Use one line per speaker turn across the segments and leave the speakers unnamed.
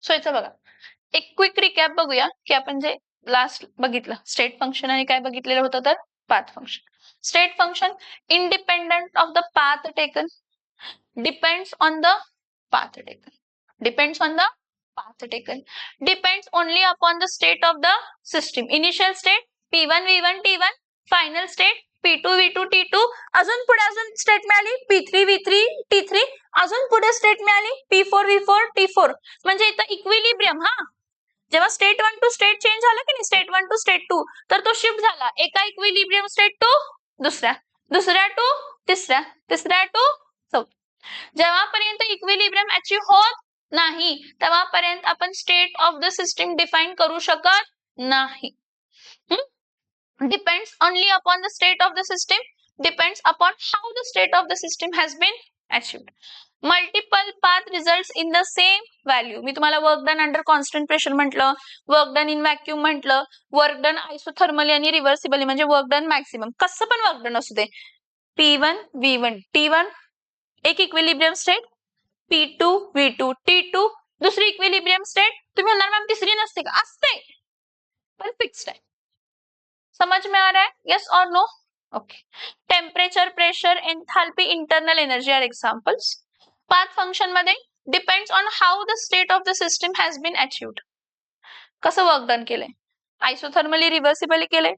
So याचं बघा एक क्विक रिकॅप बघूया की आपण जे लास्ट बघितलं स्टेट फंक्शन आणि काय बघितलेलं होतं तर path function. State function independent of the path taken, depends on the path taken, depends on the path taken, depends only upon the state of the system. Initial state P1 V1 T1, final state P2 V2 T2, अजून पुढे अजून state मिळाली P3 V3 T3, अजून पुढे state मिळाली P4 V4 T4. म्हणजे इथं equilibrium हा जेव्हा स्टेट 1 टू स्टेट चेंज झाला की नाही स्टेट 1 टू स्टेट 2 तर तो शिफ्ट झाला एका इक्विलिब्रियम स्टेट टू दुसऱ्या, दुसऱ्या टू तिसऱ्या, तिसऱ्या टू चौथ्या. जेव्हापर्यंत इक्विलिब्रियम अचीव होत नाही तेव्हापर्यंत आपण state of the system define करू शकत नाही. Depends only upon the state of the system, depends upon how the state of the system has been achieved. Multiple path results in the same value. मी तुम्हाला work done under constant pressure म्हटलं, work done in vacuum म्हटलं, work done isothermally आणि reversibly म्हणजे work done maximum, कसं पण work done असू दे. P1 V1 T1 एक equilibrium state, P2 V2 T2 दुसरी इक्विलिब्रियम स्टेट. तुम्ही म्हणणार मॅम तिसरी नसते का? असते पण फिक्स्ड आहे. समझ में आ रहा है? यस और no? Okay. Temperature, pressure, enthalpy, internal energy are examples. Path function मध्ये depends on how the state of the system has been achieved. कसं वर्क डन केलंय? आयसोथर्मली रिव्हर्सिबली केलंय,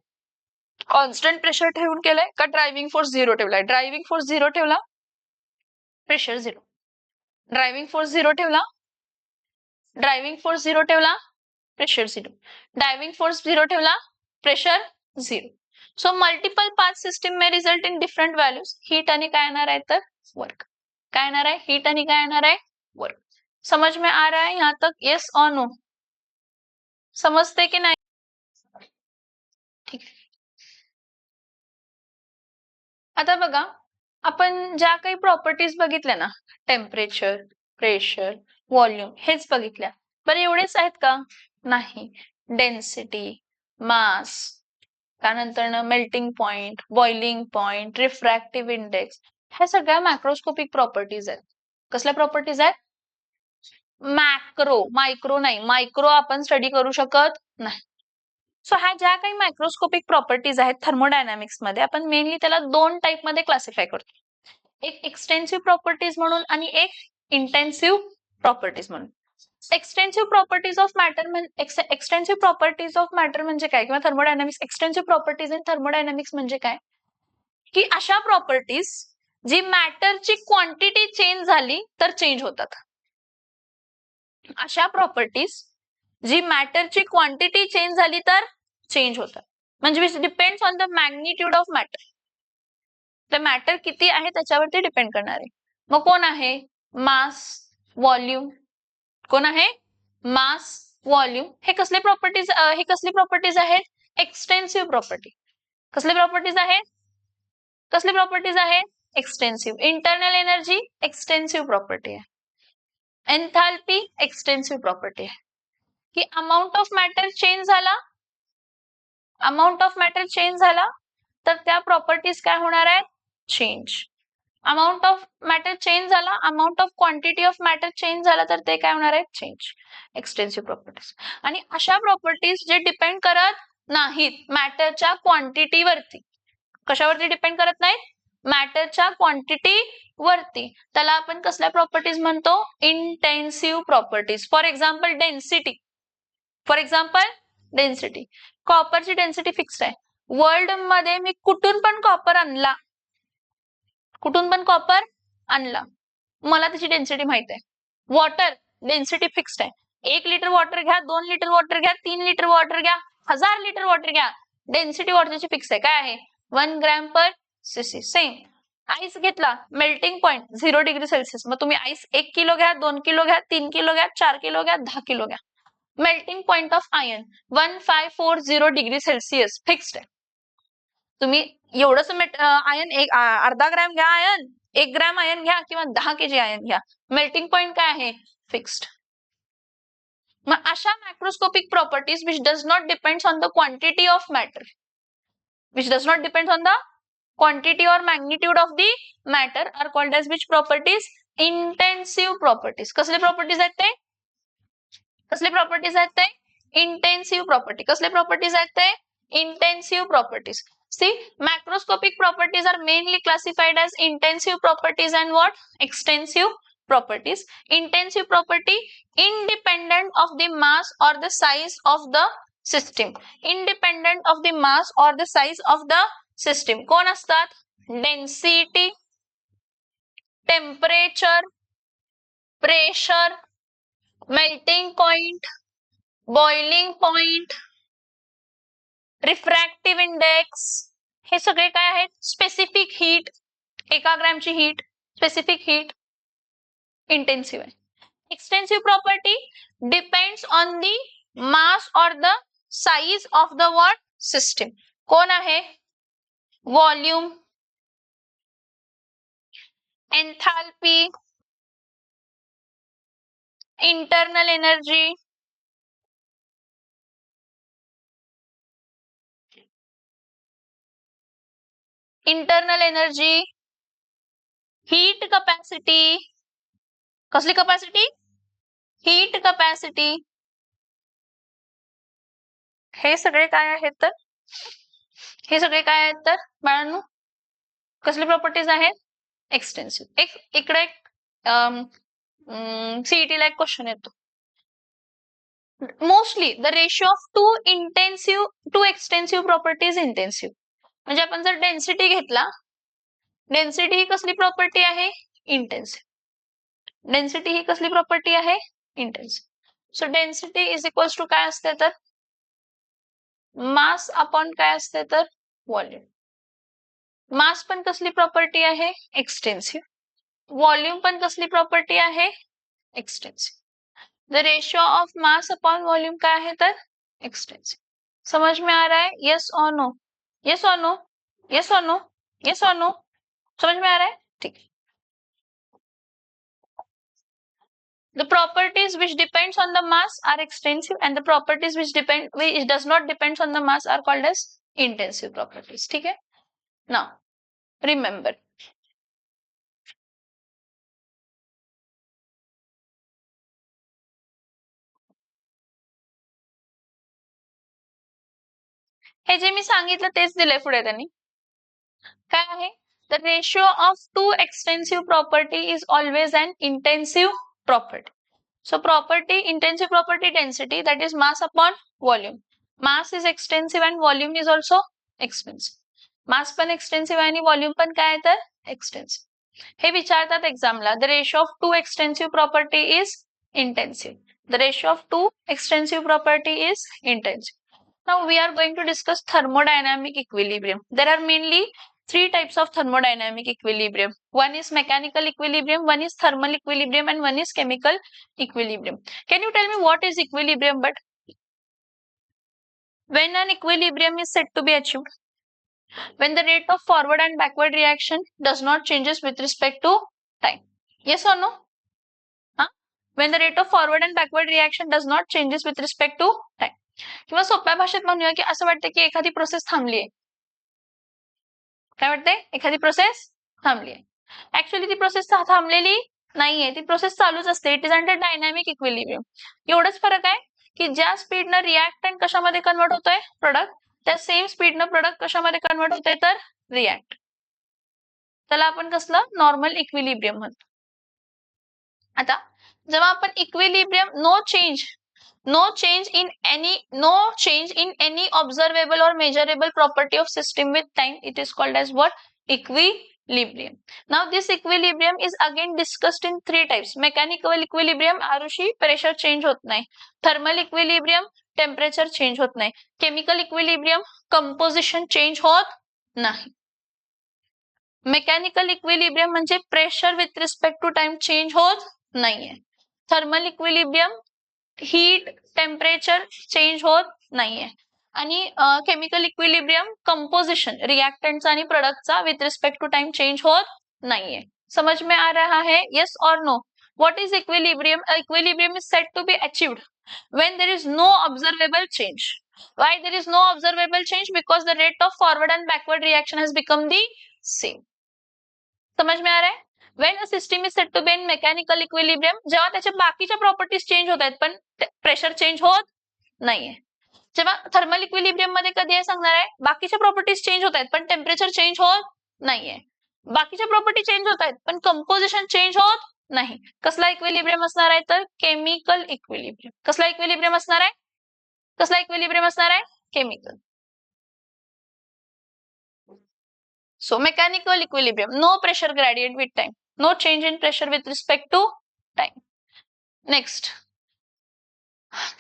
कॉन्स्टंट प्रेशर ठेवून केलंय का ड्रायव्हिंग फोर्स 0 ठेवलाय? ड्रायव्हिंग फोर्स 0 ठेवला, pressure 0. Driving force 0 ठेवला, ड्रायव्हिंग फोर्स 0 ठेवला, प्रेशर 0. ड्रायव्हिंग फोर्स 0 ठेवला, pressure 0. So multiple path system में result in different values. Heat आणि काय येणार आहे तर वर्क. काय येणार आहे? हीट आणि काय येणार आहे? वर्क. समझ में आ रहा है यहां तक? यस और नो? समजते की नाही? ठीक आहे. आता बघा आपण ज्या काही प्रॉपर्टीज बघितल्या ना टेम्परेचर, प्रेशर, व्हॉल्यूम हेच बघितल्या. बरं एवढेच आहेत का? नाही. डेन्सिटी, मास, त्यानंतर melting point, boiling point, refractive index ह्या सगळ्या मॅक्रोस्कोपिक प्रॉपर्टीज आहेत. कसल्या प्रॉपर्टीज आहेत? मॅक्रो, मायक्रो नाही. मायक्रो आपण स्टडी करू शकत नाही. सो ह्या ज्या काही मायक्रोस्कोपिक प्रॉपर्टीज आहेत थर्मोडायनामिक्स मध्ये आपण मेनली त्याला दोन टाइप मध्ये क्लासिफाय करतो. एक एक्सटेन्सिव्ह प्रॉपर्टीज म्हणून आणि एक इंटेन्सिव्ह प्रॉपर्टीज म्हणून. Extensive properties of matter extensive properties of matter म्हणजे काय किंवा thermodynamics extensive properties in thermodynamics म्हणजे काय की अशा प्रॉपर्टीज जी मॅटरची क्वांटिटी चेंज झाली तर चेंज होतात. अशा प्रॉपर्टीज जी मॅटरची क्वांटिटी चेंज झाली तर चेंज होतात. म्हणजे which depends on the magnitude of matter. तर मॅटर किती आहे त्याच्यावरती डिपेंड करणार आहे. मग कोण आहे? मास, व्हॉल्यूम. कोण आहे? मास, व्हॉल्यूम. हे कसले प्रॉपर्टीज आहेत? Extensive property. कसले प्रॉपर्टीज आहेत? कसले प्रॉपर्टीज आहेत? Extensive. Internal energy extensive property आहे. एन्थॅल्पी एक्सटेन्सिव्ह प्रॉपर्टी आहे. की अमाउंट ऑफ मॅटर चेंज झाला, अमाउंट ऑफ मॅटर चेंज झाला तर त्या प्रॉपर्टीज काय होणार आहेत? Change. Amount of matter change झाला, amount of quantity of matter change झाला तर ते काय होणार आहे? चेंज. Extensive properties. आणि अशा प्रॉपर्टीज जे डिपेंड करत नाहीत मॅटरच्या क्वांटिटीवरती. कशावरती डिपेंड करत नाहीत? मॅटरच्या क्वांटिटी वरती. त्याला आपण कसल्या प्रॉपर्टीज म्हणतो? Intensive properties. For example density. For example density. कॉपरची डेन्सिटी फिक्स्ड आहे. वर्ल्ड मध्ये मी कुठून पण कॉपर आणला, कुठून पण कॉपर आणला, मला त्याची डेन्सिटी माहित आहे. वॉटर डेन्सिटी फिक्स्ड आहे. 1 लिटर वॉटर घ्या, 2 लिटर वॉटर घ्या, 3 लिटर वॉटर घ्या, 1000 लिटर वॉटर घ्या, डेन्सिटी वॉटरची फिक्स आहे. काय आहे? 1 gram per CC. Same. Ice घेतला, मेल्टिंग पॉइंट 0 डिग्री सेल्सिअस. मग तुम्ही आईस 1 किलो घ्या, 2 किलो घ्या, 3 किलो घ्या, 4 किलो घ्या, 10 किलो घ्या. Melting point of iron 1540 degree Celsius fixed आहे. तुम्ही एवढंच आयर्न अर्धा ग्रॅम घ्या आयर्न, 1 ग्रॅम आयर्न घ्या किंवा 10 kg आयर्न घ्या, मेल्टिंग पॉइंट काय आहे? फिक्स्ड. मग अशा macroscopic properties which does not depends on the quantity of matter, which does not depends on the quantity or magnitude of the matter are called as which properties? Intensive properties. कसले properties आहेत ते? कसले properties आहेत ते intensive property. कसले properties आहेत ते intensive properties. See, macroscopic properties are mainly classified as intensive properties and what? Extensive properties. Intensive property independent of the mass or the size of the system. Independent of the mass or the size of the system. कोण असतात? Density, temperature, pressure, melting point, boiling point, refractive index, हे सगळे काय आहेत? Specific heat, 1 ग्रॅमची heat, specific heat intensive आहे. Extensive property depends on the mass और the size of the what system. कोण आहे? Volume, enthalpy, internal energy, internal energy, heat capacity. कसली कपॅसिटी? Heat capacity. हे सगळे काय आहेत तर? हे सगळे काय आहेत तर बाळांनो? कसली प्रॉपर्टीज आहेत? एक्सटेन्सिव्ह. इकडे सीईटीला एक क्वेश्चन येतो. Mostly the ratio of two extensive properties intensive. म्हणजे आपण जर डेन्सिटी घेतला, डेन्सिटी ही कसली प्रॉपर्टी आहे? इंटेन्सिव्ह. डेन्सिटी ही कसली प्रॉपर्टी आहे? Intensive. So density is equals to काय असते तर? मास अपॉन काय असते तर? व्हॉल्यूम. मास पण कसली प्रॉपर्टी आहे? एक्सटेन्सिव्ह. व्हॉल्यूम पण कसली प्रॉपर्टी आहे? Extensive. The ratio of mass upon volume क्या है तर? एक्सटेंसिव. समझ में आ रहा है? यस और नो? यस और नो? यस और नो? यस और नो? समझ में आ रहा है? ठीक है. The properties which depends on the mass are extensive and the properties which does not depends on the mass are called as intensive properties. ठीक है? Now remember, हे जे मी सांगितलं तेच दिलंय पुढे त्यांनी. काय आहे? The ratio of two extensive property is always an intensive property. So property, intensive property density, that is mass upon volume. Mass is extensive and volume is also extensive. Mass पण extensive आणि volume पण काय आहे तर extensive. हे विचारतात एक्झामला. The ratio of two extensive property is intensive. The ratio of two extensive property is intensive. Now we are going to discuss thermodynamic equilibrium. There are mainly three types of thermodynamic equilibrium. One is mechanical equilibrium, one is thermal equilibrium, and one is chemical equilibrium. Can you tell me what is equilibrium? But when an equilibrium is said to be achieved, when the rate of forward and backward reaction does not changes with respect to time. Yes or no? Huh? When the rate of forward and backward reaction does not changes with respect to time. किंवा सोप्या भाषेत म्हणूया की असं वाटतं की एखादी process थांबली आहे. काय वाटतंय? एखादी प्रोसेस थांबली आहे. ऍक्च्युअली ती प्रोसेस थांबलेली नाहीये, ती प्रोसेस चालूच असते. It is under dynamic equilibrium. एवढंच फरक आहे की ज्या स्पीडनं रिएक्टंट कशामध्ये कन्वर्ट होतोय? प्रोडक्ट. त्या सेम स्पीडनं प्रोडक्ट कशामध्ये कन्वर्ट होतोय तर रिएक्ट. त्याला आपण कसलं? नॉर्मल इक्विलिब्रियम म्हणतो. आता जेव्हा आपण equilibrium no change in any observable or measurable property of system with time, it is called as what? Equilibrium. Now this equilibrium is again discussed in three types. Mechanical equilibrium, Arushi pressure change होत नाही. Thermal equilibrium, temperature change होत नाही. Chemical equilibrium, composition change होत नाही. Mechanical equilibrium म्हणजे pressure with respect to time change होत नाहीये. Thermal equilibrium, heat temperature change होत नाहीये. आणि केमिकल इक्विलिब्रियम कंपोजिशन रिएक्टेंट्स आणि प्रोडक्टचा with respect to time change होत नाहीये. समझ में आ रहा है? यस और no? What is equilibrium? Equilibrium is said to be achieved when there is no observable change. Why there is no observable change? Because the rate of forward and backward reaction has become the same. समझ में आ रहा है? When a system is set to be in mechanical equilibrium, जेव्हा त्याच्या बाकीच्या properties change होत आहेत पण प्रेशर चेंज होत नाहीये. जेव्हा थर्मल इक्विलिब्रियम मध्ये कधी आहे सांगणार आहे, बाकीच्या प्रॉपर्टीज चेंज होत आहेत पण टेम्परेचर चेंज होत नाहीये. बाकीच्या प्रॉपर्टी चेंज होत आहेत पण कंपोजिशन चेंज होत नाही. कसला इक्विलिब्रियम असणार आहे तर केमिकल इक्विलिब्रियम. कसला इक्विलिब्रियम असणार आहे? कसला इक्विलिब्रियम असणार आहे? Chemical. So mechanical equilibrium, no pressure gradient with time, no change in pressure with respect to time. Next,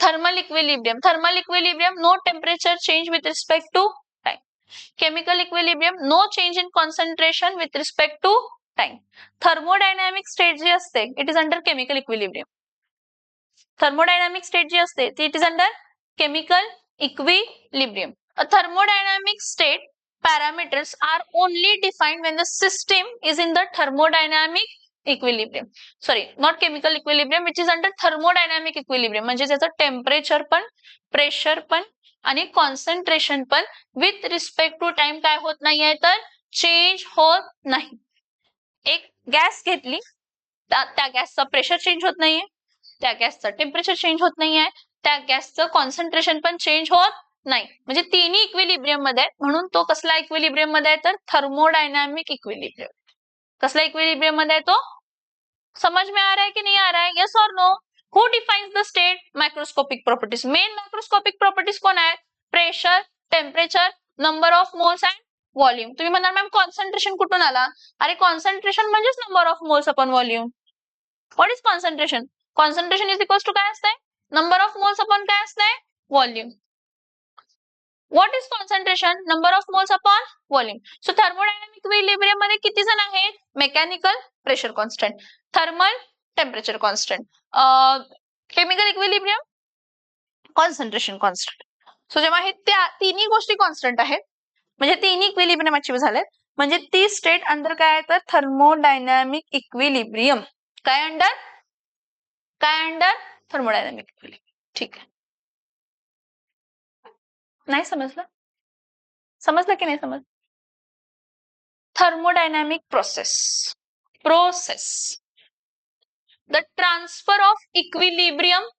thermal equilibrium. Thermal equilibrium, no temperature change with respect to time. Chemical equilibrium, no change in concentration with respect to time. Thermodynamic state जी असते, it is under chemical equilibrium. Thermodynamic state जी असते, it is under chemical equilibrium. A thermodynamic state parameters are only defined when the system is in the thermodynamic equilibrium. Sorry, not chemical equilibrium, which is under thermodynamic equilibrium. म्हणजे त्याचं temperature पण, pressure पण आणि concentration पण with respect to time काय होत नाहीये तर चेंज होत नाही. एक गॅस घेतली, त्या गॅसचं प्रेशर चेंज होत नाहीये, त्या गॅसचं टेम्परेचर चेंज होत नाहीये, त्या गॅसचं कॉन्सन्ट्रेशन पण चेंज होत नाही. म्हणजे तिन्ही इक्विलिब्रियम मध्ये आहेत, म्हणून तो कसला इक्विलिब्रियम मध्ये आहे तर थर्मोडायनामिक इक्विलिब्रियम. कसला इक्विलिब्रियम मध्ये आहे तो? समझ में आ रहा है कि नहीं आ रहा है? यस और no? Who defines the state? Microscopic properties. Main microscopic properties कोण आहेत? Pressure, temperature, number of moles and volume. तुम्ही म्हणाल मॅम कॉन्सन्ट्रेशन कुठून आला? अरे कॉन्सन्ट्रेशन म्हणजेच number of moles upon volume. What is concentration? Concentration is equals to काय असतंय? नंबर ऑफ मोल्स अपॉन काय असतंय? Volume. What is concentration? Number of moles upon volume. So thermodynamic equilibrium मध्ये किती जण आहेत? Mechanical pressure constant, thermal temperature constant, chemical equilibrium concentration constant. So जेव्हा हे त्या तिन्ही गोष्टी कॉन्स्टंट आहेत म्हणजे तिन्ही इक्विलिब्रियम अचीव झालेत, म्हणजे ती स्टेट अंडर काय आहे तर थर्मोडायनामिक इक्विलिब्रियम. काय अंडर? काय अंडर? Thermodynamic equilibrium. ठीक आहे. नाही समजलं? समजलं की नाही समज? Thermodynamic process. The transfer of equilibrium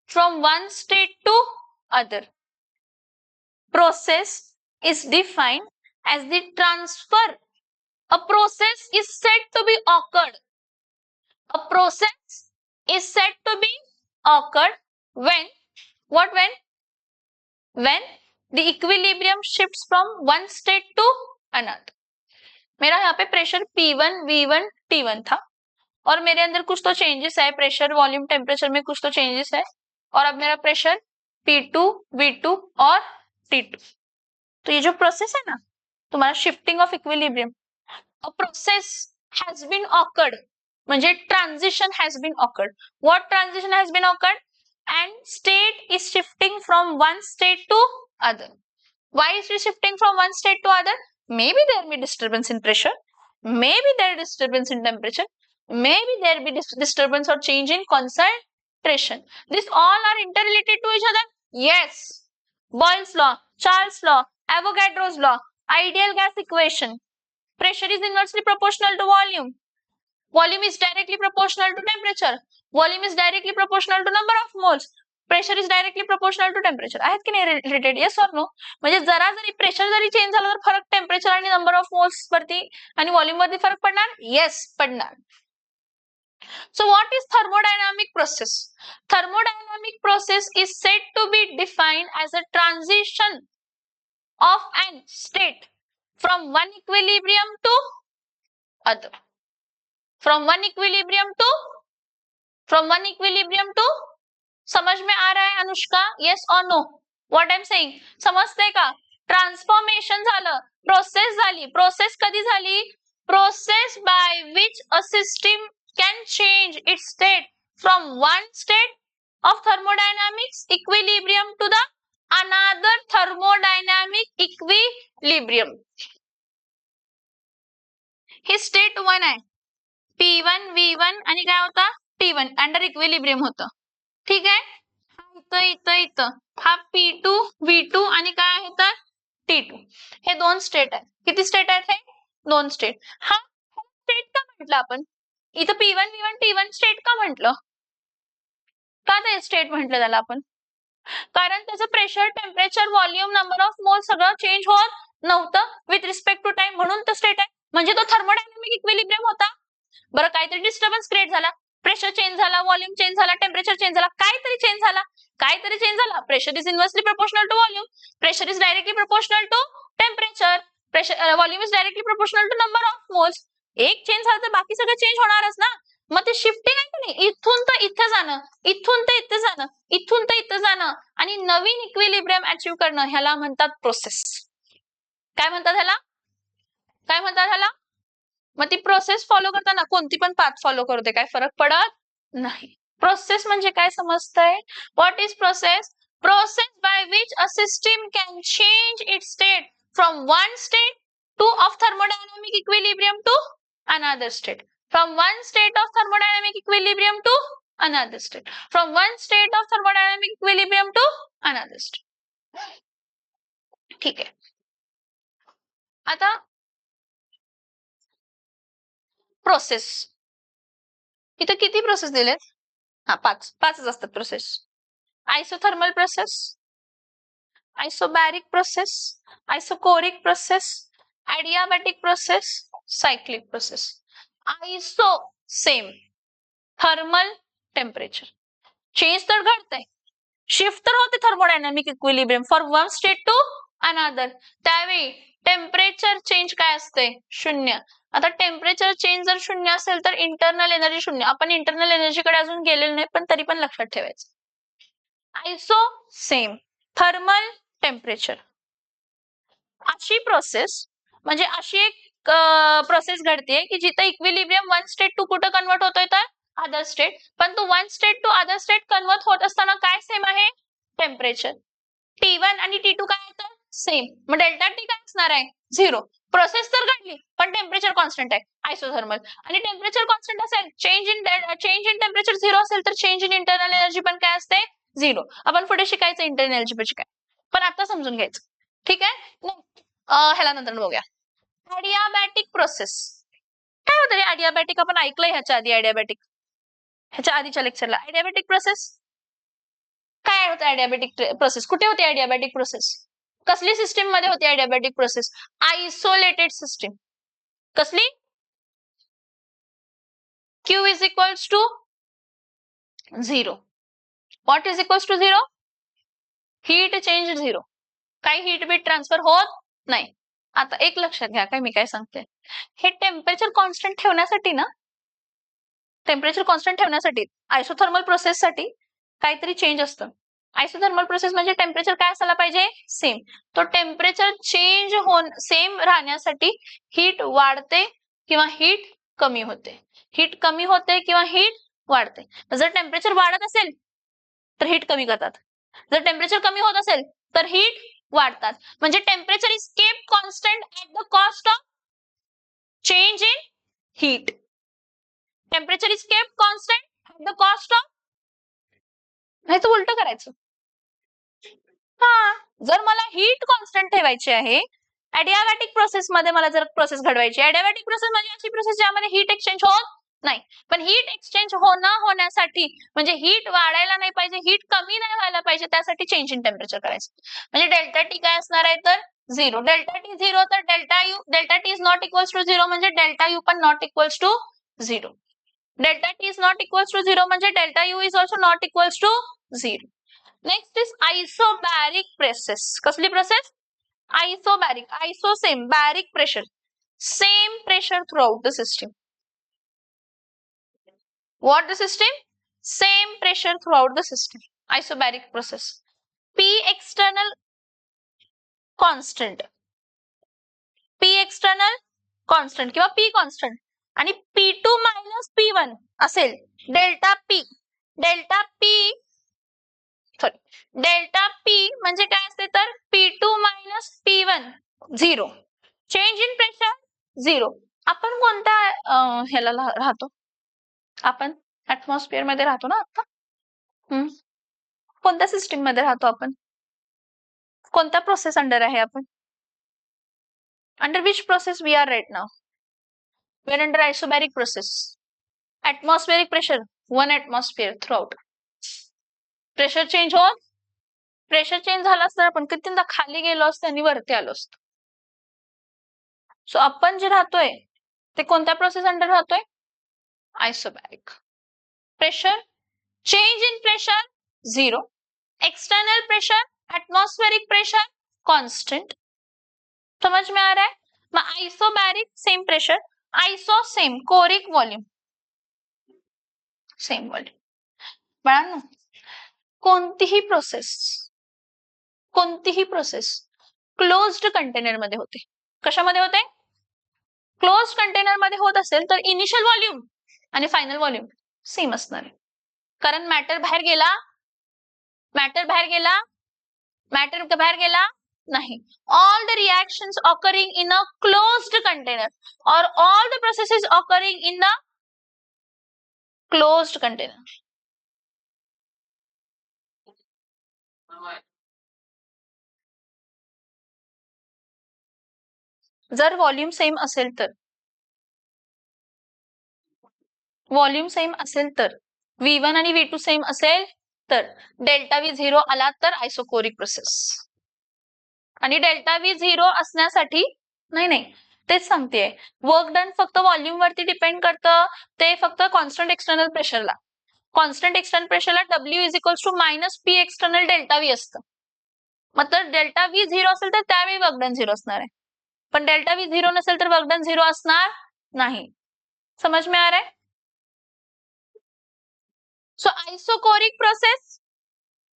from one state to other. Process is defined as the transfer. A process is said to be occurred. A process is said to be occurred when, what when? When the equilibrium shifts from one state to another. मेरा यहाँ पे pressure P1, V1, T1 था और मेरे अंदर कुछ तो changes है, pressure, volume, temperature में कुछ तो चेंजेस है और अब मेरा प्रेशर P2, V2 और T2. तो ये जो प्रोसेस है ना तुम्हारा shifting of equilibrium, a process has been occurred म्हणजे transition has been occurred. What transition has been occurred? And state is shifting from one state to other. Why is it shifting from one state to other? Maybe there be disturbance in pressure, maybe there is disturbance in temperature, maybe there be disturbance or change in concentration. These all are interrelated to each other. Yes. Boyle's law, Charles' law, Avogadro's law, ideal gas equation. Pressure is inversely proportional to volume. Volume is directly proportional to temperature. Volume is directly proportional to number of moles. Pressure is directly proportional to temperature. आहेत की नाही related? Yes or no? म्हणजे जरा जरी pressure जरी change झालं तर फरक टेम्परेचर आणि नंबर ऑफ मोल्स वरती आणि व्हॉल्यूम वरती फरक पडणार? येस पडणार. So what is thermodynamic process? Thermodynamic process is said to be defined as a transition of an state from one equilibrium to other. From one equilibrium to समझ में आ रहा है अनुष्का? येस और no? What I am saying समजतंय का? Transformation झालं, process झाली. प्रोसेस कधी झाली? Process by which a system can change its state from one state of thermodynamics equilibrium to the another thermodynamic equilibrium. ही स्टेट 1 आहे. P1, V1 आणि काय होता? T1 अंडर इक्विलिब्रियम होतं. ठीक आहे. इथं हा P2, V2 आणि काय आहे तर T2. हे दोन स्टेट आहेत. किती स्टेट आहेत हे? दोन स्टेट. हा स्टेट का म्हटलं आपण? इथं P1 V1 T1 स्टेट का म्हटलं? का ते स्टेट म्हटलं त्याला आपण? कारण त्याचं pressure, temperature, volume, number of mole सगळं चेंज होत नव्हतं विथ रिस्पेक्ट टू टाइम, म्हणून तो स्टेट आहे. म्हणजे तो थर्मोडायनामिक इक्विलिब्रियम होता. बरं, काहीतरी डिस्टर्बन्स क्रिएट झाला, प्रेशर चेंज झाला, व्हॉल्यूम चेंज झाला, टेम्परेचर चेंज झाला, काहीतरी चेंज झाला. काहीतरी चेंज झाला. Pressure is inversely proportional to volume, pressure is directly proportional to temperature, pressure volume is directly proportional to number of moles. एक change झाला तर बाकी सगळं चेंज होणारच ना. मग ते शिफ्टिंग आहे की नाही, इथून तर इथं जाणं, इथून तर इथं जाणं, इथून तर इथं जाणं आणि नवीन इक्विलिब्रियम अचीव्ह करणं, ह्याला म्हणतात प्रोसेस. काय म्हणतात ह्याला? काय म्हणतात ह्याला? मग ती प्रोसेस फॉलो करताना कोणती पण पाथ फॉलो करते, काय फरक पडत नाही. प्रोसेस म्हणजे काय समजतंय? What is process? Process by which a system can change its state from one state of thermodynamic equilibrium to another state. From one state of thermodynamic equilibrium to another state. From one state of thermodynamic equilibrium to another state. ठीक आहे. आता process, इथं किती process दिलेत? हा, पाचच असतात process. Isothermal process, isobaric process, isochoric process, adiabatic process, cyclic process. Iso same, thermal temperature change तर घडतंय, शिफ्ट तर होते thermodynamic equilibrium for one state to another. त्यावेळी टेम्परेचर चेंज काय असते? शून्य. आता टेम्परेचर चेंज जर शून्य असेल तर इंटरनल एनर्जी शून्य. आपण इंटरनल एनर्जीकडे अजून गेलेलो नाही, पण तरी पण लक्षात ठेवायचं. आयसो सेम, थर्मल टेम्परेचर, अशी प्रोसेस म्हणजे अशी एक प्रोसेस घडते की जिथे इक्विलिब्रियम वन स्टेट टू कुठं कन्वर्ट होतोय तर अदर स्टेट. पण तो one state to other state convert होत असताना काय सेम आहे? टेम्परेचर. T1 आणि T2 काय आहे? सेम. मग डेल्टा टी काय असणार आहे? 0. प्रोसेस तर घडली पण टेम्परेचर कॉन्स्टंट आहे, आयसोथर्मल. आणि टेम्परेचर कॉन्स्टंट असेल, चेंज इन टेम्परेचर 0 असेल तर चेंज इन इंटरनल एनर्जी पण काय असते? 0. आपण पुढे शिकायचं इंटरनल एनर्जी म्हणजे काय, पण आता समजून घ्यायचं. ठीक आहे, ह्याला नंतर बघूया. ॲडियाबॅटिक प्रोसेस काय होतं? ॲडियाबॅटिक आपण ऐकलंय ह्याच्या आधी. ॲडियाबॅटिक ह्याच्या आधीच्या लेक्चरला ॲडियाबॅटिक प्रोसेस काय होतं? ॲडियाबॅटिक प्रोसेस कुठे होती? ॲडियाबॅटिक प्रोसेस कसली सिस्टीम मध्ये होती? Adiabatic process isolated system. कसली? Q is equals to 0. What is equals to 0? Heat change 0. काही हीट बीट ट्रान्सफर होत नाही. आता एक लक्षात घ्या, काय मी काय सांगते, हे टेम्परेचर कॉन्स्टंट ठेवण्यासाठी ना, टेम्परेचर कॉन्स्टंट ठेवण्यासाठी आयसोथर्मल प्रोसेस साठी काहीतरी चेंज असतं. आयसोथर्मल प्रोसेस म्हणजे टेम्परेचर काय असायला पाहिजे? सेम. तो टेम्परेचर चेंज होऊन सेम राहण्यासाठी हीट वाढते किंवा हीट कमी होते, हीट कमी होते किंवा हीट वाढते. जर टेम्परेचर वाढत असेल तर हीट कमी करतात, जर टेम्परेचर कमी होत असेल तर हीट वाढतात. म्हणजे temperature is kept constant at the cost of change in heat. Temperature is kept constant at the cost of, नाही तर उलट करायचं. हा, जर मला हीट कॉन्स्टंट ठेवायची आहे ॲडियाबॅटिक प्रोसेस मध्ये, मला जर प्रोसेस घडवायची, ॲडियाबॅटिक प्रोसेस म्हणजे अशी प्रोसेस ज्यामध्ये हीट एक्सचेंज होत नाही. पण हीट एक्सचेंज होण्यासाठी म्हणजे हीट वाढायला नाही पाहिजे, हीट कमी नाही व्हायला पाहिजे, त्यासाठी चेंज इन टेम्परेचर करायचं. म्हणजे डेल्टा टी काय असणार आहे तर 0. डेल्टा टी 0 तर delta T is not equals to 0 म्हणजे डेल्टा यू पण not equals to 0. Delta T is not equals to 0 म्हणजे delta U is also not equals to 0. Next is isobaric process. कसली process? Isobaric. Iso same, baric pressure, same pressure throughout the system. What the system? Same pressure throughout the system. Isobaric process. P external constant. P external constant किंवा P constant आणि P2 minus P1 असेल. Delta P. Delta P sorry delta P म्हणजे काय असते तर P2 minus P1 0. Change in pressure 0. आपण कोणत्या ह्याला राहतो? आपण ऍटमॉस्फिअर मध्ये राहतो ना आता. कोणत्या सिस्टीम मध्ये राहतो आपण? कोणत्या प्रोसेस अंडर आहे आपण? Under which process we are right now? We are under isobaric process. Atmospheric pressure 1 atmosphere throughout. Pressure change होत, प्रेशर चेंज झाला असता आपण कितींदा खाली गेलो असतो आणि वरती आलो असतो. सो आपण जे राहतोय ते कोणत्या प्रोसेस अंडर राहतोय? Isobaric. Pressure change in pressure 0, external pressure atmospheric pressure constant. समझ में आ रहा है? Isobaric same pressure, iso same choric volume same volume. बाळांनो, कोणतीही प्रोसेस क्लोज्ड कंटेनर मध्ये होते. कशामध्ये होते? क्लोज्ड कंटेनर मध्ये होत असेल तर इनिशियल व्हॉल्यूम आणि फायनल व्हॉल्यूम सेम असणार आहे. कारण मॅटर बाहेर गेला नाही. All the reactions occurring in a closed container or all the processes occurring in the closed container. जर व्हॉल्यूम सेम असेल तर V1 आणि V2 सेम असेल तर डेल्टा V 0 आला तर आयसोकोरिक प्रोसेस. आणि डेल्टा V 0 असण्यासाठी नाही तेच सांगतेय, वर्क डन फक्त व्हॉल्यूम वरती डिपेंड करतं. ते फक्त कॉन्स्टंट एक्सटर्नल प्रेशरला W is equals to minus P external delta V असतं. मतलब डेल्टा V 0 असेल तर त्यावेळी वर्क डन 0 असणार आहे. पण डेल्टा V 0 नसेल तर वर्क डन 0 असणार नाही. समझ में आ रहा है? So isochoric process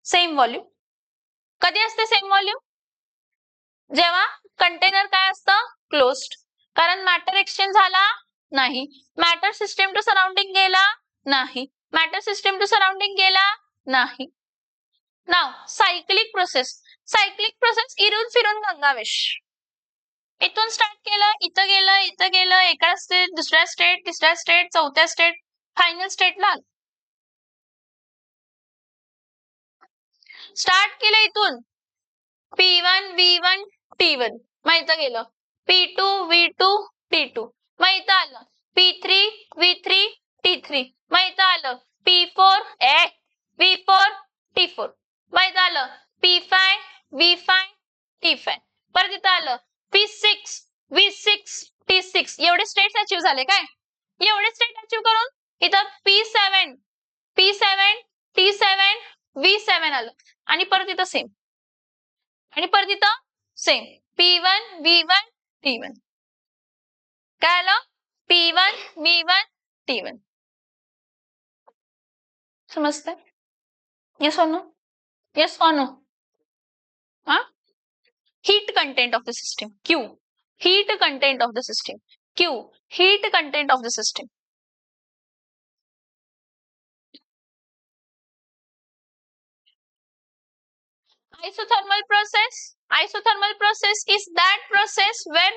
same volume. कधी असते सेम व्हॉल्यूम? जेव्हा कंटेनर काय असतं? क्लोज्ड. कारण मॅटर एक्सचेंज झाला नाही, मॅटर सिस्टम टू सराउंडिंग गेला नाही, नाव सायक्लिक प्रोसेस इरून फिरून गंगावेश. इथून स्टार्ट केलं, इथं गेलं, एका स्टेट, दुसऱ्या स्टेट, तिसऱ्या स्टेट, चौथ्या स्टेट, फायनल स्टेटला स्टार्ट केलं इथून P1 V1 T1, मग इथं गेलं P2 V2 T2, मग इथं आलं P3 V3 T3, मग इथं आलं P4 V4 T4, मग इथं आलं P5 V5 T5, परत इथं आलं P6 V6 T6. एवढे स्टेट्स अचीव झाले काय? एवढे स्टेट अचीव करून इथं P7 T7 V7 आलं आणि परत इथं सेम P1 V1 T1. काय आलं? P1 V1 T1. समजतंय? Yes or no? Yes or no? Heat content of the system Q. Heat content of the system Q. Heat content of the system. Isothermal process is that process when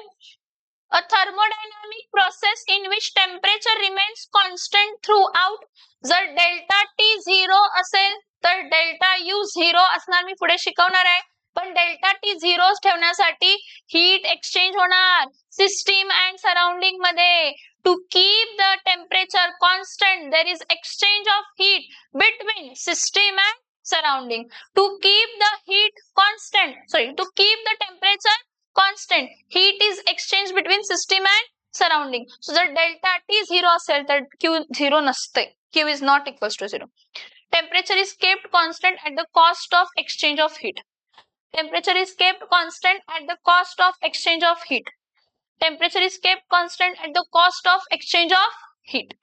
a thermodynamic process in which temperature remains constant throughout. जर delta T 0 असेल तर delta U 0 असणार. मी पुढे शिकवणार आहे. पण delta T 0 ठेवण्यासाठी heat exchange होणार सिस्टीम अँड सराउंडिंग मध्ये. To keep the temperature constant, there is exchange of heat between system and surrounding. To keep the temperature constant, heat is exchanged between system and surrounding. So जर delta T 0 असेल तर Q 0 नसते. Q is not equals to 0. Temperature is kept constant at the cost of exchange of heat. Temperature is kept constant at the cost of exchange of heat. Temperature is kept constant at the cost of exchange of heat.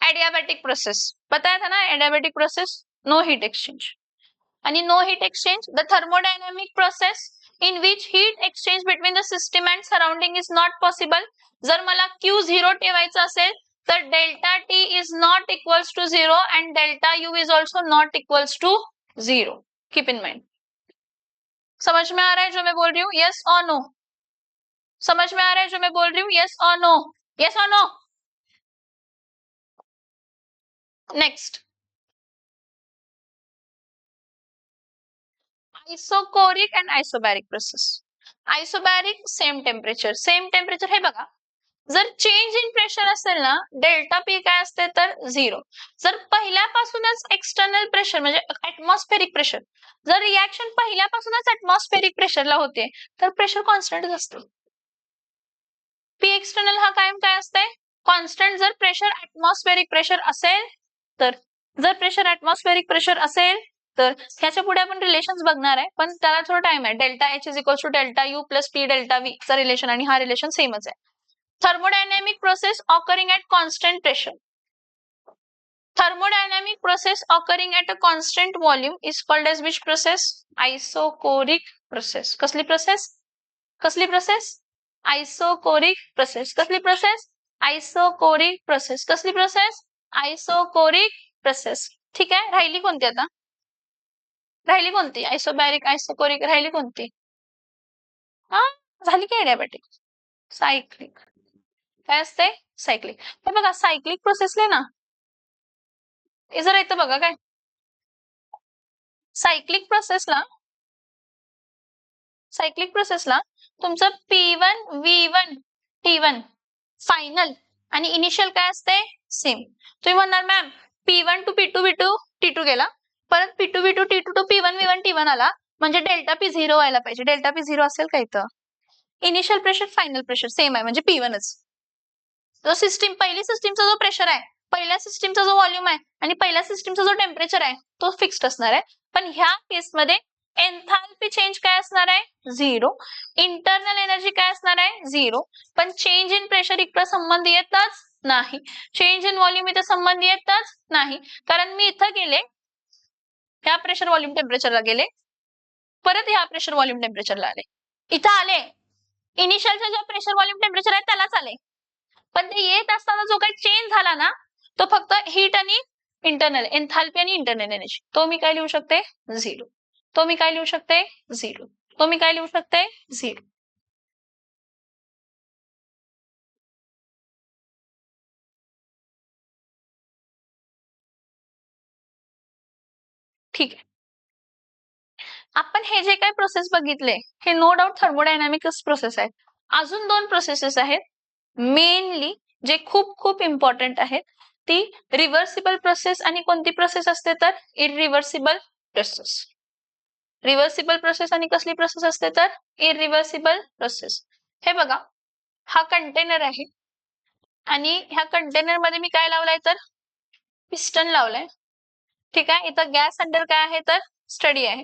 Adiabatic process. बताया था ना adiabatic process? No heat exchange. And no heat exchange, the thermodynamic process in which heat exchange between the system and surrounding is not possible. जर मला Q 0 ठेवायचं असेल तर delta T is not equals to 0 and delta U is also not equals to 0. Keep in mind. समझ में आ रहा है जो मैं बोल रही हूँ? Yes or no? समझ में आ रहा है जो मैं बोल रही हूँ? Yes or no? Yes or no? Next. Isocoric and isobaric process. Isobaric same temperature हे बघा जर चेंज इन प्रेशर असेल ना, डेल्टा पी काय असते तर 0. जर पहिल्यापासूनच एक्सटर्नल प्रेशर म्हणजे ऍटमॉस्फेरिक प्रेशर, जर रिॲक्शन पहिल्यापासूनच ऍटमॉस्फेरिक प्रेशरला होते तर प्रेशर कॉन्स्टंटच असते. पी एक्सटर्नल हा कायम काय असते, कॉन्स्टंट. जर प्रेशर ऍटमॉस्फेरिक प्रेशर असेल तर, जर प्रेशर ऍटमॉस्फेरिक प्रेशर असेल तर ह्याच्या पुढे आपण रिलेशन्स बघणार आहे, पण त्याला थोडा टाइम आहे. Delta H is equal to delta U plus P delta V चा रिलेशन आणि हा रिलेशन सेमच आहे. Thermodynamic process occurring at constant pressure. Thermodynamic process occurring at a constant volume is called as which process? Isochoric process. कसली process? कसली process? Isochoric process. कसली process? Isochoric process. कसली process? Isochoric process. ठीक आहे, राहिली कोणती आता? राहिली कोणती? आयसोबॅरिक, आयसोकोरिक, राहिली कोणती? हा, झाली की एडियाबॅटिक. सायक्लिक. काय असते? सायक्लिक. हे बघा, सायक्लिक प्रोसेसला ना, हे जरा इथं बघा काय, सायक्लिक प्रोसेसला तुमचं P1 V1 T1 फायनल आणि इनिशियल काय असते? सेम. तुम्ही म्हणणार ma'am P1 to P2 V2 T2 गेला, परत P2 V2 T2 to P1 V1 T1 आला, म्हणजे डेल्टा P 0 व्हायला पाहिजे. डेल्टा P 0 असेल का इथं? Initial pressure final pressure same आहे, म्हणजे P1च. जो सिस्टीम, पहिली सिस्टीमचा जो प्रेशर आहे, पहिल्या सिस्टीमचा जो व्हॉल्यूम आहे आणि पहिल्या सिस्टीमचा जो टेम्परेचर आहे तो फिक्स्ड असणार आहे. पण ह्या केसमध्ये एन्थाल्पी चेंज काय असणार आहे? 0. इंटरनल एनर्जी काय असणार आहे? 0. पण चेंज इन प्रेशर इकडे संबंध येतच नाही, चेंज इन व्हॉल्यूम इथे संबंध येतच नाही. कारण मी इथं गेले, ह्या प्रेशर व्हॉल्यूम टेम्परेचरला गेले, परत ह्या प्रेशर व्हॉल्यूम टेम्परेचरला आले, इथं आले, इनिशियलचा जो प्रेशर व्हॉल्यूम टेम्परेचर आहे त्यालाच आले. पण ते येत असताना जो काही चेंज झाला ना, तो फक्त हीट आणि इंटरनल एन्थाल्पी आणि इंटरनल एनर्जी, तो मी काय लिहू शकते? 0. तो मी काय लिहू शकते? 0. तो मी काय लिहू शकते? 0. ठीक आहे. आपण हे जे काही प्रोसेस बघितले हे नो डाऊट थर्मोडायनामिक्स प्रोसेस आहेत. अजून 2 प्रोसेसेस आहेत मेनली जे खूप खूप इम्पॉर्टंट आहेत. ती रिव्हर्सिबल प्रोसेस आणि कोणती प्रोसेस असते तर इरिव्हर्सिबल प्रोसेस. रिव्हर्सिबल प्रोसेस आणि कसली प्रोसेस असते तर इरिव्हर्सिबल प्रोसेस. हे बघा, हा कंटेनर आहे आणि ह्या कंटेनर मध्ये मी काय लावलाय तर पिस्टन लावलाय. ठीक आहे, इथं गॅस अंडर काय आहे तर स्टडी आहे.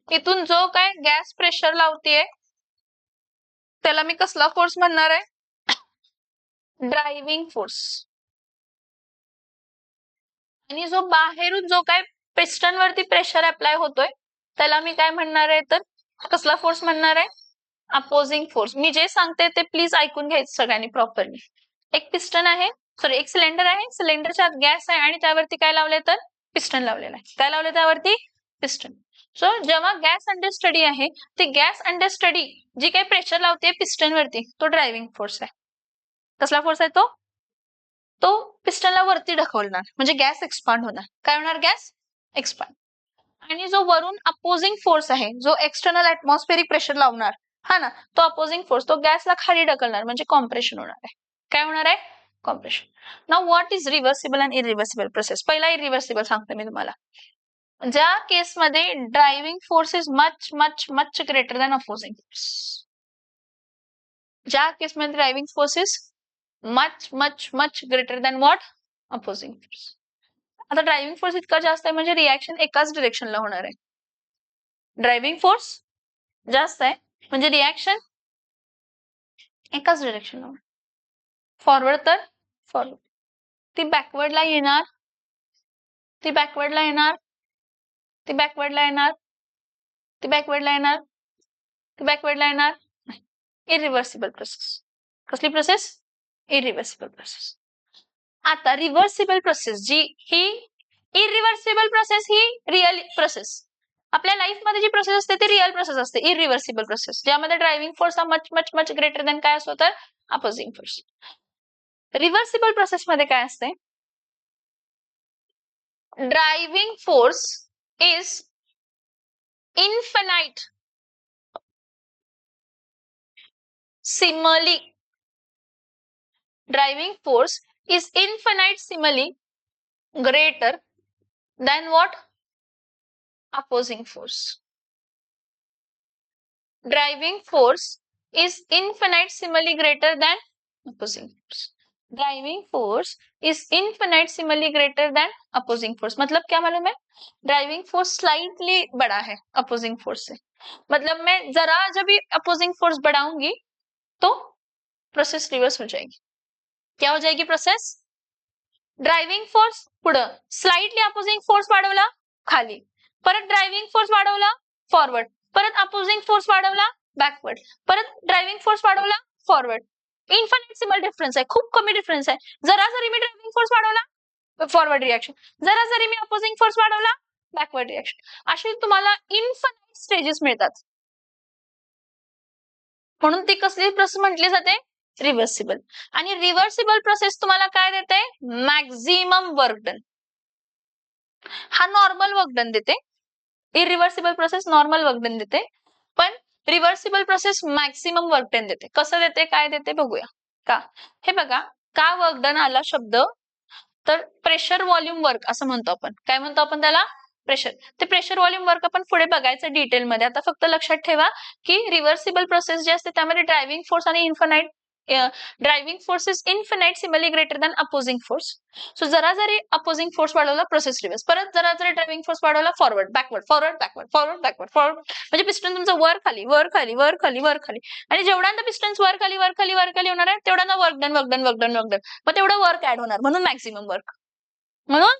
इथून जो काय गॅस प्रेशर लावतीये त्याला मी कसला फोर्स म्हणणार आहे? Driving force. आणि जो बाहेरून जो काय पिस्टन वरती प्रेशर अप्लाय होतोय त्याला मी काय म्हणणार आहे तर कसला फोर्स म्हणणार आहे? Opposing force. मी जे सांगते ते प्लीज ऐकून घ्यायचं सगळ्यांनी प्रॉपरली. एक पिस्टन आहे, सॉरी एक सिलेंडर आहे, सिलेंडरच्या आत गॅस आहे आणि त्यावरती काय लावले तर पिस्टन लावलेला आहे. काय लावले त्यावरती? पिस्टन. सो जेव्हा गॅस अंडर स्टडी आहे, ती गॅस अंडर स्टडी जी काही प्रेशर लावते पिस्टन वरती तो ड्रायव्हिंग फोर्स आहे. कसला फोर्स आहे तो? तो पिस्टनला वरती ढकलणार, म्हणजे गॅस एक्सपांड होणार. काय होणार? Gas expand. आणि जो वरून अपोजिंग फोर्स आहे, जो एक्सटर्नल ऍटमॉस्फेरिक प्रेशर लावणार, हा ना, तो अपोजिंग फोर्स तो गॅसला खाली ढकलणार, म्हणजे कॉम्प्रेशन होणार आहे. काय होणार आहे? Compression. Now what is reversible and irreversible process? पहिला इरिव्हर्सिबल सांगते मी तुम्हाला. ज्या केसमध्ये driving force is much much much greater than opposing force. ज्या केसमध्ये driving force is much much much greater than what? Opposing force. आता ड्रायव्हिंग फोर्स इतका जास्त आहे म्हणजे रिॲक्शन एकाच डिरेक्शनला होणार आहे. ड्रायव्हिंग फोर्स जास्त आहे म्हणजे रिॲक्शन एकाच डिरेक्शनला होणार. फॉरवर्ड तर फॉरवर्ड, ती बॅकवर्डला येणार, ती बॅकवर्डला येणार, ती बॅकवर्डला येणार, ती बॅकवर्डला येणार, ती बॅकवर्डला येणार. Irreversible process. कसली प्रोसेस? Irreversible process. आता रिव्हर्सिबल प्रोसेस जी ही इरिव्हर्सिबल प्रोसेस ही रिअल प्रोसेस. आपल्या लाईफ मध्ये जी प्रोसेस असते ती रिअल प्रोसेस असते, इरिव्हर्सिबल प्रोसेस, ज्यामध्ये ड्रायव्हिंग फोर्स हा much much much greater than काय असतो तर अपोजिंग फोर्स. रिव्हर्सिबल प्रोसेस मध्ये काय असते? Driving force is infinite similarly driving force is infinitesimally greater than what? Opposing force. Driving force is infinitesimally greater than opposing force. Driving force is infinitesimally greater than opposing force. मतलब क्या मालूम है? Driving force slightly बड़ा है opposing force से. मतलब मैं जरा जब भी अपोजिंग फोर्स बढ़ाऊंगी तो प्रोसेस रिवर्स हो जाएगी. क्या हो जाएगी प्रोसेस? ड्रायव्हिंग फोर्स पुढं, स्लाइटली अपोजिंग फोर्स वाढवला खाली, परत ड्रायव्हिंग फोर्स वाढवला फॉरवर्ड, परत अपोजिंग फोर्स वाढवला बॅकवर्ड, परत ड्रायव्हिंग फोर्स वाढवला फॉरवर्ड. इन्फिनिटेसिमल डिफरन्स आहे, खूप कमी डिफरन्स आहे. जरा जरी मी ड्रायव्हिंग फोर्स वाढवला फॉरवर्ड रिएक्शन, जरा जरी मी अपोजिंग फोर्स वाढवला बॅकवर्ड रिएक्शन. असे तुम्हाला इन्फिनिट स्टेजेस मिळतात. म्हणून ती कसली प्रोसेस म्हटली जाते? रिव्हर्सिबल. आणि रिव्हर्सिबल प्रोसेस तुम्हाला काय देते? Maximum work done. हा नॉर्मल वर्क डन देते. Irreversible process normal work done देते, पण reversible process maximum work done देते. कसं देते, काय देते बघूया. का हे बघा, का वर्क डन आला शब्द, तर प्रेशर व्हॉल्यूम वर्क असं म्हणतो आपण. काय म्हणतो आपण त्याला? प्रेशर. ते प्रेशर व्हॉल्यूम वर्क आपण पुढे बघायचं डिटेलमध्ये. आता फक्त लक्षात ठेवा की रिव्हर्सिबल प्रोसेस जे असते त्यामध्ये ड्रायव्हिंग फोर्स आणि infinite driving force is infinitesimally greater than opposing force. So जरा जरी अपोजिंग फोर्स वाढवला प्रोसेस रिव्हर्स, परत जरा जरी ड्रायव्हिंग फोर्स वाढवला forward backward, forward backward, forward backward, forward. म्हणजे पिस्टन तुमचं वर खाली वर खाली वर खाली वर खाली, आणि जेवढ्यांदा पिस्टन्स वर खाली वर खाली वर खाली होणार आहे तेवढ्यांदा work done work done work done work done, मग तेवढं वर्क ऍड होणार, म्हणून मॅक्सिमम वर्क. म्हणून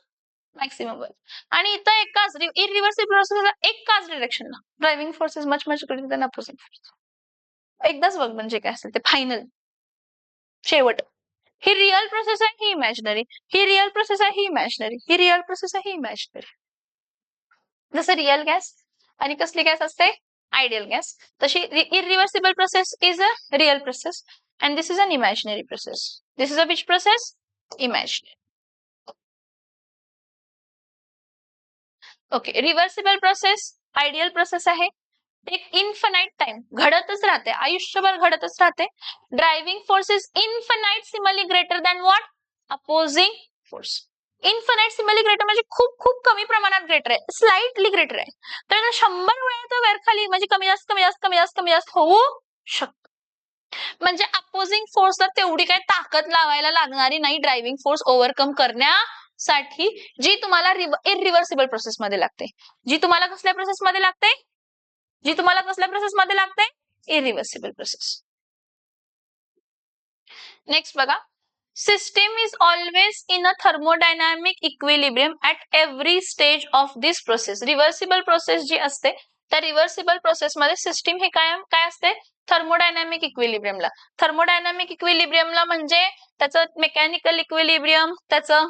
मॅक्सिमम वर्क. आणि इथं एकाच इरिव्हर्सिबल प्रोसेसला एकाच डिरेक्शनला driving force is much much greater than opposing force. एकदाच वर्क म्हणजे काय असेल ते फायनल शेवट. ही रिअल प्रोसेस आहे, ही इमॅजिनरी. ही रिअल प्रोसेस आहे, ही इमॅजिनरी. ही रिअल प्रोसेस आहे, ही इमॅजिनरी. जसं रिअल गॅस आणि कसली गॅस असते? Ideal gas. तशी irreversible process is a real process and this is an imaginary process. This is a which process? Imaginary. Okay. Reversible process ideal process आहे. एक infinite time घडतच राहते, आयुष्यभर घडतच राहते. Driving force is infinitesimally greater than what? Opposing force. इन्फिनिटेसिमली greater म्हणजे खूप खूप कमी प्रमाणात ग्रेटर आहे, स्लाइटली ग्रेटर आहे. तर 100 वेळा तो वर खाली म्हणजे कमी जास्त कमी जास्त कमी जास्त कमी जास्त होऊ शकतो. म्हणजे अपोजिंग फोर्सला तेवढी काही ताकद लावायला लागणारी नाही ड्रायव्हिंग फोर्स ओव्हरकम करण्यासाठी, जी तुम्हाला इरिव्हर्सिबल प्रोसेस मध्ये लागते. जी तुम्हाला कसल्या प्रोसेस मध्ये लागते? जी तुम्हाला कसल्या प्रोसेस मध्ये लागते? Irreversible process. नेक्स्ट बघा, system is always in a thermodynamic equilibrium at every stage of this process. Reversible process जी असते त्या रिव्हर्सिबल प्रोसेस मध्ये सिस्टीम हे काय असते? थर्मोडायनामिक इक्विलिब्रियमला. थर्मोडायनामिक इक्विलिब्रियमला म्हणजे त्याचं मेकॅनिकल इक्विलिब्रियम, त्याचं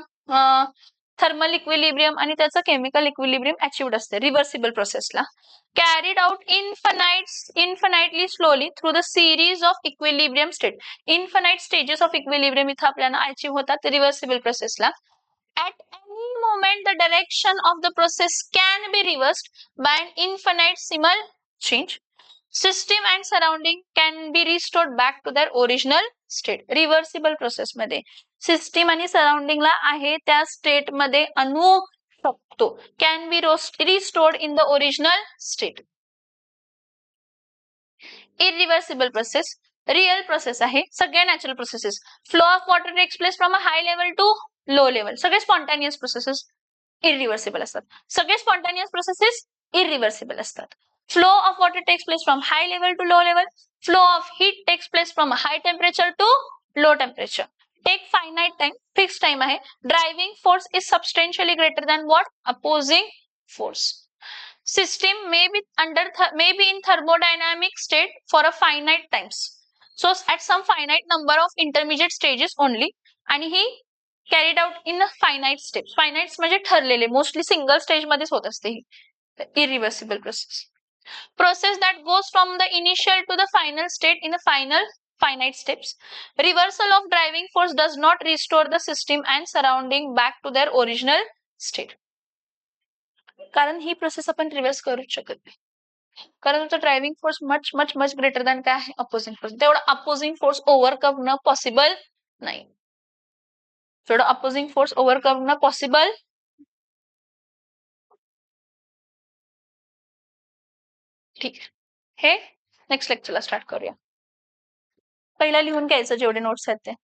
थर्मल इक्विलिब्रियम आणि त्याचं केमिकल इक्विलिब्रियम अचीव्ड असते रिव्हर्सिबल प्रोसेसला. Carried out infinitely slowly through the series of equilibrium state. Infinite stages of equilibrium इथं आपल्याला अचीव्ह होतात रिव्हर्सिबल प्रोसेसला. At any moment the direction of the process can be reversed by an infinitesimal change. System and surrounding can be restored back to their original state. Reversible process मध्ये system आणि सराउंडिंगला आहे त्या state मध्ये आणू शकतो. Can be restored in the original state. Irreversible process real process आहे. सगळ्या natural processes. Flow of water takes place from a high level to low level. सगळे स्पॉन्टेनियस प्रोसेसेस इरिव्हर्सिबल असतात. सगळे स्पॉन्टेनियस प्रोसेसेस इरिव्हर्सिबल असतात. Flow of water takes place from high level to low level. Flow of heat takes place from high temperature to low temperature. Take finite time, fix time आहे. Driving force is substantially greater than what? Opposing force. System may be in thermodynamic state for a finite times. So at some finite number of intermediate stages only, आणि ही carried out in a finite steps. Finite म्हणजे ठरलेले, mostly single stage मध्येच होत असते ही irreversible process. Process that goes from the initial to the final state in the finite steps. Reversal of driving force does not restore the system and surrounding back to their original state. कारण ही process आपण reverse करूच शकत नाही, कारण तुमचा driving force much much much greater than काय आहे? Opposing force. तेवढा अपोजिंग फोर्स ओव्हरकम न पॉसिबल नाही. थोडं अपोजिंग फोर्स ओव्हरकम करणं पॉसिबल. ठीक आहे, हे नेक्स्ट लेक्चरला स्टार्ट करूया. पहिला लिहून घ्यायचं जेवढे नोट्स आहेत ते.